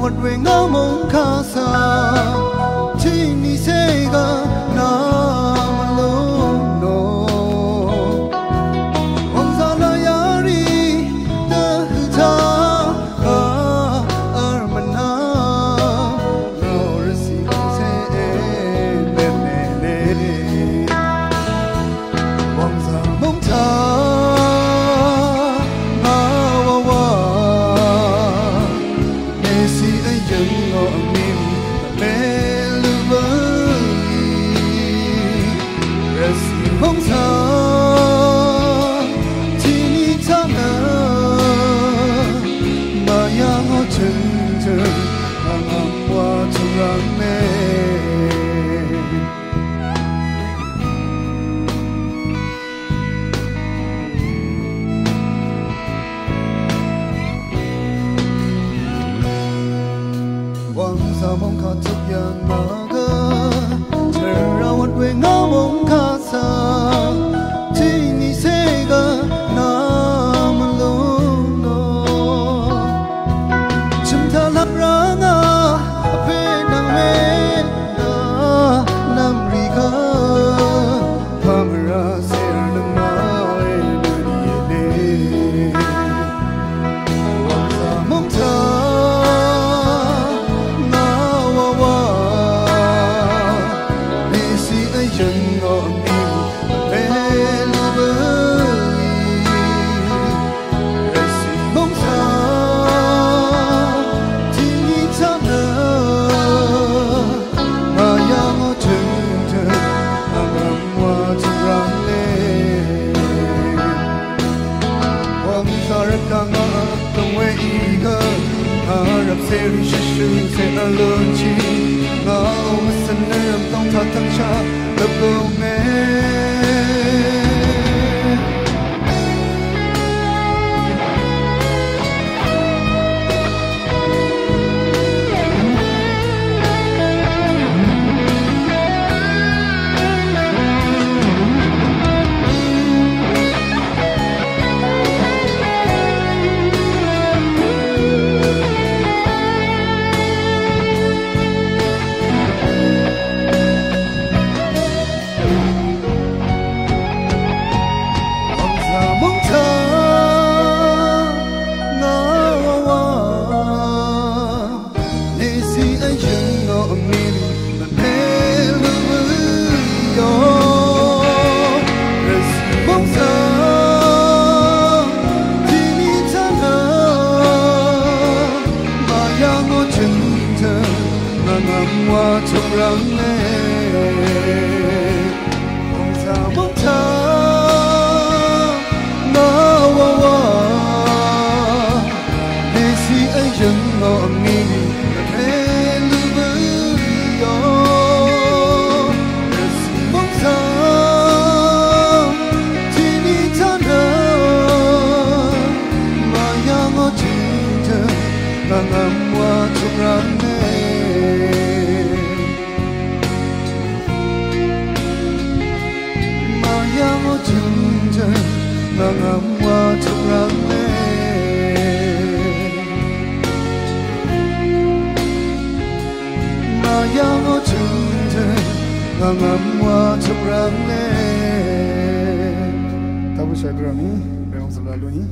What we know mon casa Tini sega na malone Onzala yari dahta armana no receive se ne Onza monta Hong sa Tini tana Bayang o chân chân Ang amwa turang me Wang sa mong ka tuk yang maga Chera wat we nga mong ka sa Tini sega na malone Chimta labranga ape nang me na namrika Pamara ser na e nani Wangsa mongta na wawa Nisi ayang on Seri shishu se alonji ngao masanem tong ta tang cha labo me Wa trong răng lệ Hồng sa mong ta Na wa wa Để si ấy dân ngọ nghi Để lưu với yo Để si mong ta Thì đi ta nơ Mà ya ngọ trình thơ Nga ngắm wa trong răng lệ Ngam wa turang le Mayang o chunde ngam wa turang le Tabu saya berani memang selalu ni